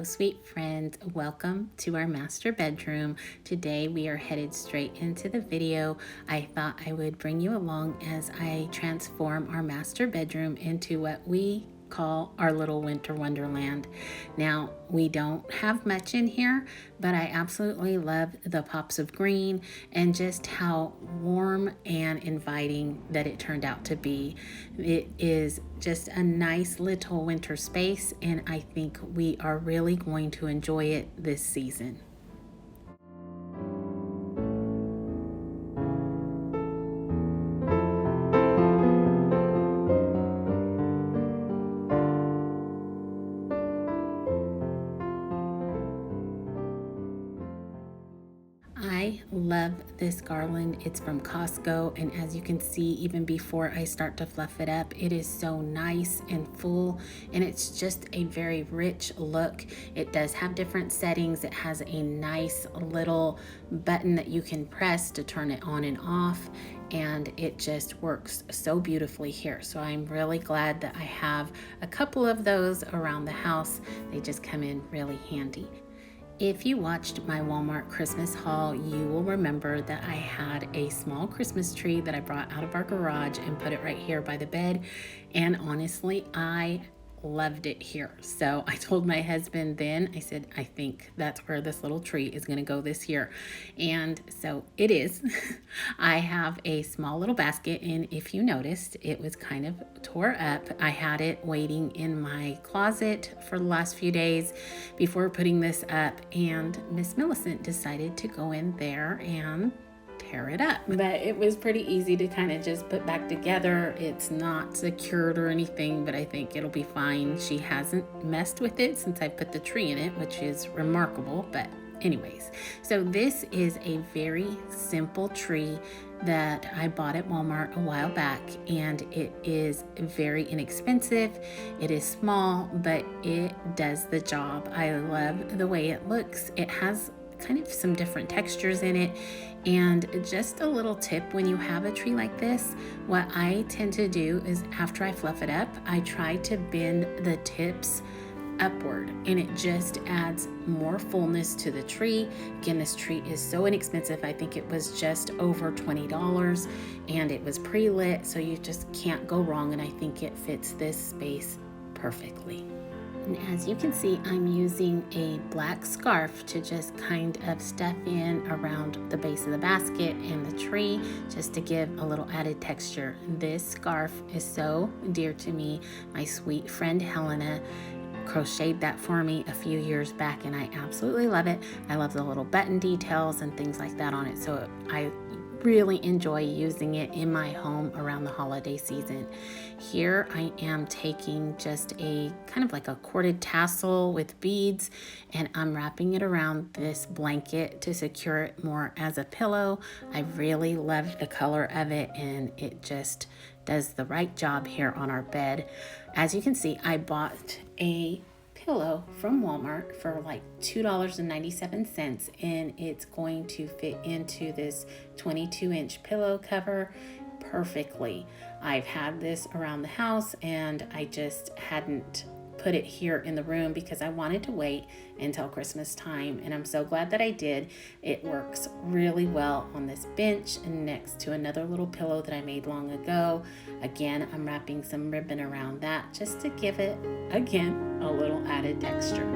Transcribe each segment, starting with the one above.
sweet friends, welcome to our master bedroom. Today we are headed straight into the video. I thought I would bring you along as I transform our master bedroom into what we call our little winter wonderland. Now, we don't have much in here, but I absolutely love the pops of green and just how warm and inviting that it turned out to be. It is just a nice little winter space, and I think we are really going to enjoy it this season. I love this garland. It's from Costco, and as you can see, even before I start to fluff it up, it is so nice and full, and it's just a very rich look. It does have different settings. It has a nice little button that you can press to turn it on and off, and it just works so beautifully here. So I'm really glad that I have a couple of those around the house. They just come in really handy. If you watched my Walmart Christmas haul, you will remember that I had a small Christmas tree that I brought out of our garage and put it right here by the bed. And honestly, I loved it here. So I told my husband then, I said, I think that's where this little tree is going to go this year. And so it is. I have a small little basket, and if you noticed, it was kind of tore up. I had it waiting in my closet for the last few days before putting this up, and Miss Millicent decided to go in there and tear it up. But it was pretty easy to kind of just put back together. It's not secured or anything, but I think it'll be fine. She hasn't messed with it since I put the tree in it, which is remarkable. But anyways, so this is a very simple tree that I bought at Walmart a while back, and it is very inexpensive. It is small, but it does the job. I love the way it looks. It has kind of some different textures in it. And just a little tip, when you have a tree like this, what I tend to do is after I fluff it up, I try to bend the tips upward, and it just adds more fullness to the tree. Again, this tree is so inexpensive. I think it was just over $20, and it was pre-lit, so you just can't go wrong, and I think it fits this space perfectly. And as you can see, I'm using a black scarf to just kind of stuff in around the base of the basket and the tree, just to give a little added texture. This scarf is so dear to me. My sweet friend Helena crocheted that for me a few years back, and I absolutely love it. I love the little button details and things like that on it, so I really enjoy using it in my home around the holiday season. Here I am taking just a kind of like a corded tassel with beads, and I'm wrapping it around this blanket to secure it more as a pillow. I really love the color of it, and it just does the right job here on our bed. As you can see, I bought a pillow from Walmart for like $2.97, and it's going to fit into this 22-inch pillow cover perfectly. I've had this around the house, and I just hadn't put it here in the room because I wanted to wait until Christmas time, and I'm so glad that I did. It works really well on this bench and next to another little pillow that I made long ago. Again, I'm wrapping some ribbon around that just to give it, again, a little added texture.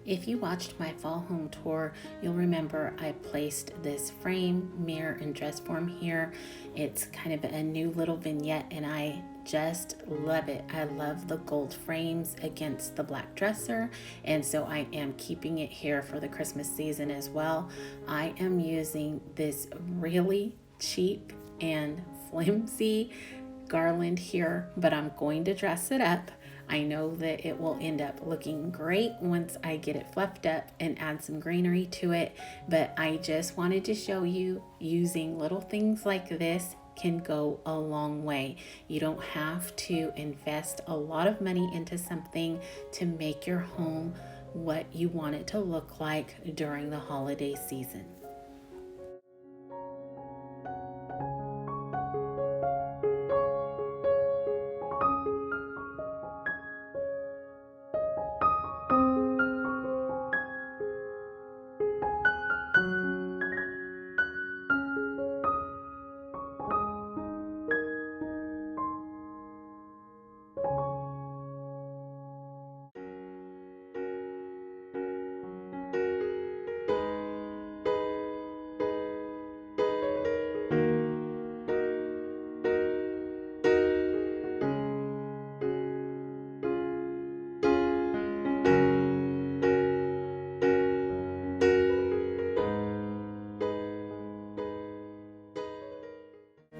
If you watched my fall home tour, you'll remember I placed this frame, mirror, and dress form here. It's kind of a new little vignette and I just love it. I love the gold frames against the black dresser, and so I am keeping it here for the Christmas season as well. I am using this really cheap and flimsy garland here, but I'm going to dress it up. I know that it will end up looking great once I get it fluffed up and add some greenery to it, but I just wanted to show you using little things like this can go a long way. You don't have to invest a lot of money into something to make your home what you want it to look like during the holiday season.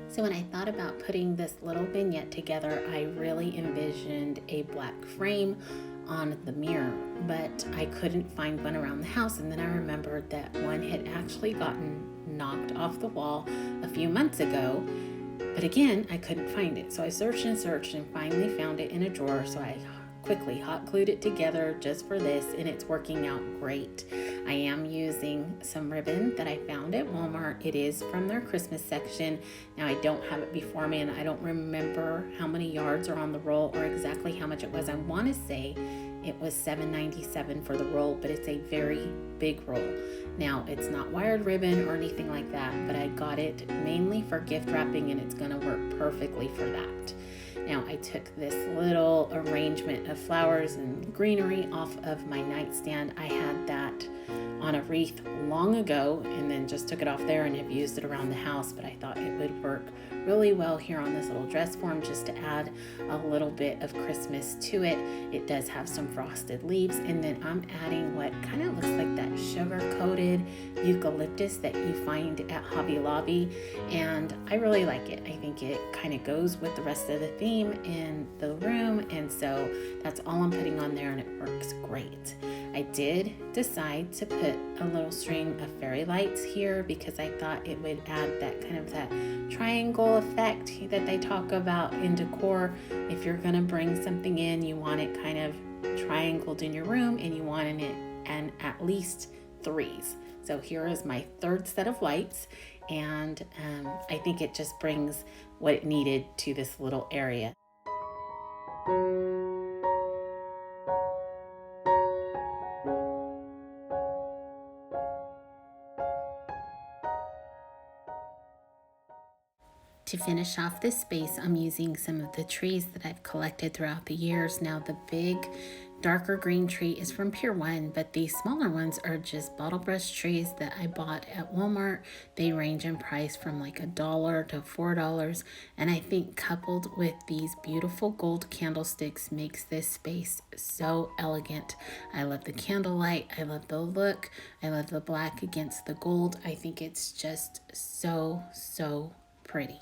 So when I thought about putting this little vignette together, I really envisioned a black frame on the mirror, but I couldn't find one around the house. And then I remembered that one had actually gotten knocked off the wall a few months ago, but again, I couldn't find it. So I searched and finally found it in a drawer. So I quickly hot glued it together just for this, and it's working out great. I am using some ribbon that I found at Walmart. It is from their Christmas section. Now I don't have it before me and I don't remember how many yards are on the roll or exactly how much it was. I want to say it was $7.97 for the roll, but it's a very big roll. Now it's not wired ribbon or anything like that, but I got it mainly for gift wrapping and it's going to work perfectly for that. Now I took this little arrangement of flowers and greenery off of my nightstand. I had that on a wreath long ago and then just took it off there and have used it around the house, but I thought it would work really well here on this little dress form just to add a little bit of Christmas to it. It does have some frosted leaves, and then I'm adding what kind of looks like that sugar-coated eucalyptus that you find at Hobby Lobby, and I really like it. I think it kind of goes with the rest of the theme in the room, and so that's all I'm putting on there and it works great. I did decide to put a little string of fairy lights here because I thought it would add that kind of that triangle effect that they talk about in decor. If you're going to bring something in, you want it kind of triangled in your room and you want it and at least threes. So here is my third set of lights, and I think it just brings what it needed to this little area. To finish off this space, I'm using some of the trees that I've collected throughout the years. Now the big darker green tree is from Pier 1, but these smaller ones are just bottle brush trees that I bought at Walmart. They range in price from like $1 to $4, and I think coupled with these beautiful gold candlesticks makes this space so elegant. I love the candlelight, I love the look, I love the black against the gold. I think it's just so pretty.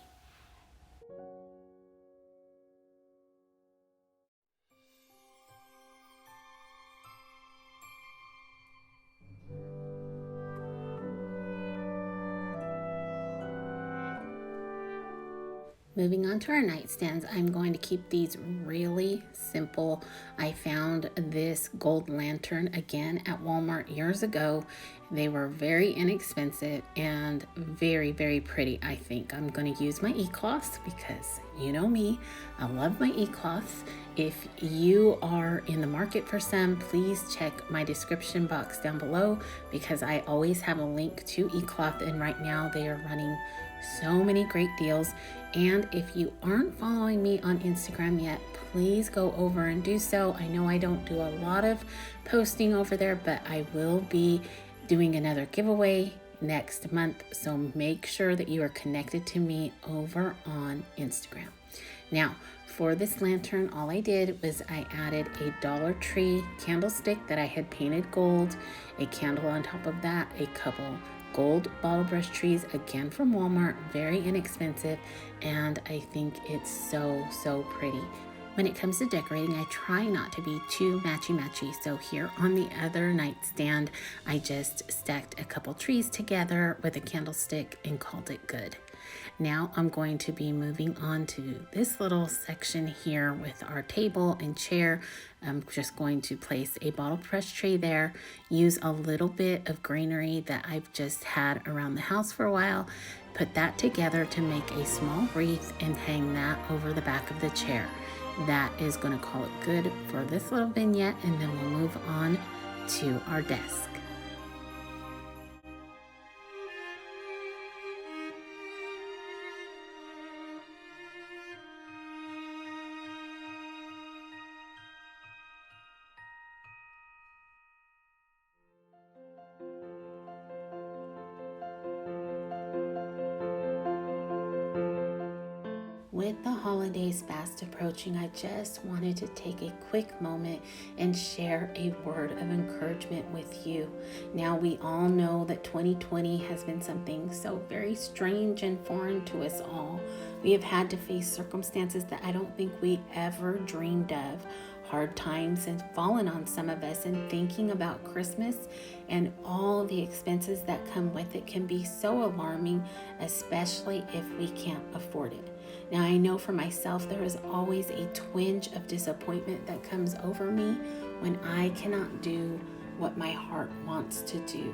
Moving on to our nightstands, I'm going to keep these really simple. I found this gold lantern again at Walmart years ago. They were very inexpensive and very pretty. I think I'm going to use my e-cloths because you know me, I love my e-cloths. If you are in the market for some, please check my description box down below because I always have a link to e-cloth, and right now they are running So many great deals. And if you aren't following me on Instagram yet, please go over and do so. I know I don't do a lot of posting over there, but I will be doing another giveaway next month. So make sure that you are connected to me over on Instagram. Now, for this lantern, all I did was I added a Dollar Tree candlestick that I had painted gold, a candle on top of that, a couple gold bottle brush trees, again from Walmart, very inexpensive, and I think it's so pretty. When it comes to decorating, I try not to be too matchy-matchy. So here on the other nightstand, I just stacked a couple trees together with a candlestick and called it good. Now I'm going to be moving on to this little section here with our table and chair. I'm just going to place a bottle brush tray there, use a little bit of greenery that I've just had around the house for a while, put that together to make a small wreath and hang that over the back of the chair. That is going to call it good for this little vignette, and then we'll move on to our desk. With the holidays fast approaching, I just wanted to take a quick moment and share a word of encouragement with you. Now, we all know that 2020 has been something so very strange and foreign to us all. We have had to face circumstances that I don't think we ever dreamed of. Hard times have fallen on some of us, and thinking about Christmas and all the expenses that come with it can be so alarming, especially if we can't afford it. Now, I know for myself, there is always a twinge of disappointment that comes over me when I cannot do what my heart wants to do.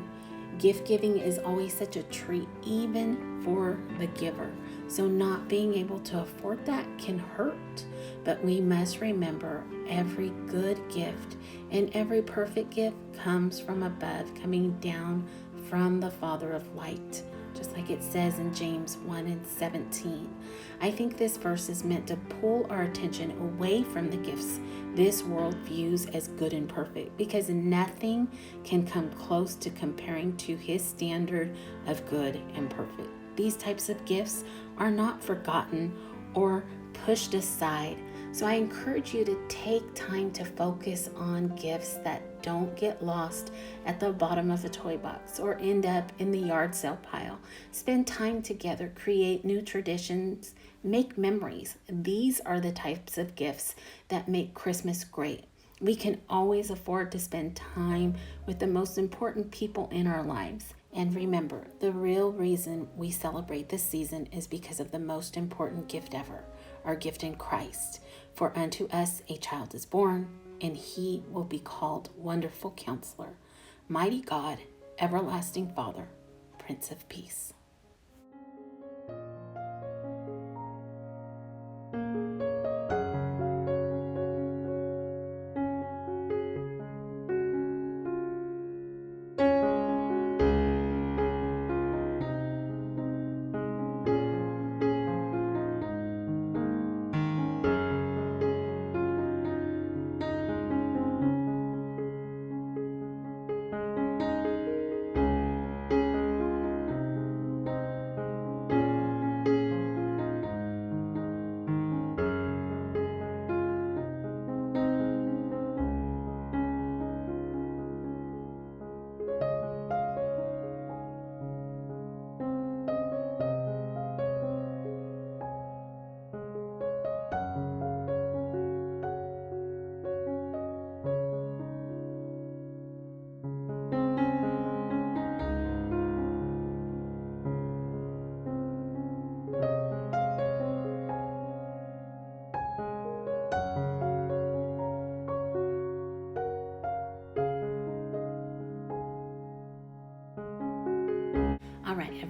Gift giving is always such a treat, even for the giver. So not being able to afford that can hurt. But we must remember every good gift and every perfect gift comes from above, coming down from the Father of light, just like it says in James 1:17. I think this verse is meant to pull our attention away from the gifts this world views as good and perfect, because nothing can come close to comparing to his standard of good and perfect. These types of gifts are not forgotten or pushed aside. So I encourage you to take time to focus on gifts that don't get lost at the bottom of a toy box or end up in the yard sale pile. Spend time together, create new traditions, make memories. These are the types of gifts that make Christmas great. We can always afford to spend time with the most important people in our lives. And remember, the real reason we celebrate this season is because of the most important gift ever, our gift in Christ. For unto us a child is born, and he will be called Wonderful Counselor, Mighty God, Everlasting Father, Prince of Peace.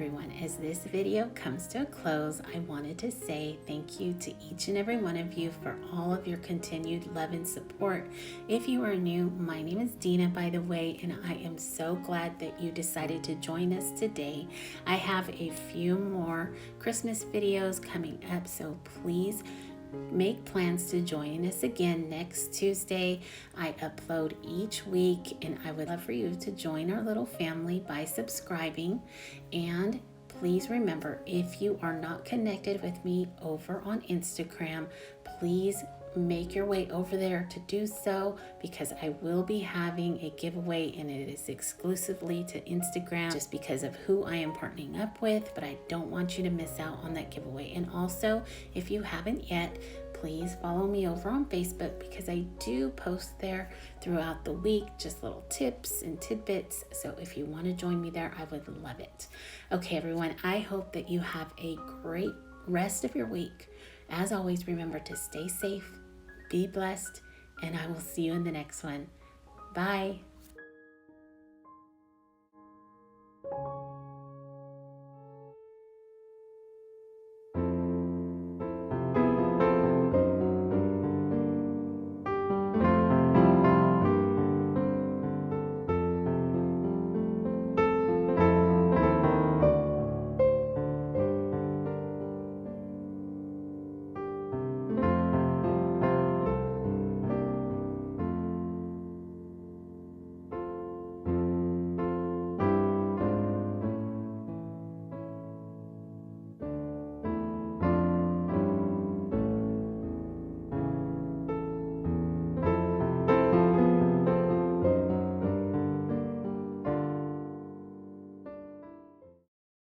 everyone, as this video comes to a close, I wanted to say thank you to each and every one of you for all of your continued love and support. If you are new, my name is Dina, by the way, and I am so glad that you decided to join us today. I have a few more Christmas videos coming up, so please make plans to join us again next Tuesday. I upload each week, and I would love for you to join our little family by subscribing. And please remember, if you are not connected with me over on Instagram, please make your way over there to do so, because I will be having a giveaway, and it is exclusively to Instagram just because of who I am partnering up with, but I don't want you to miss out on that giveaway. And also, if you haven't yet, please follow me over on Facebook, because I do post there throughout the week, just little tips and tidbits. So if you want to join me there, I would love it. Okay, everyone, I hope that you have a great rest of your week. As always, remember to stay safe, be blessed, and I will see you in the next one. Bye.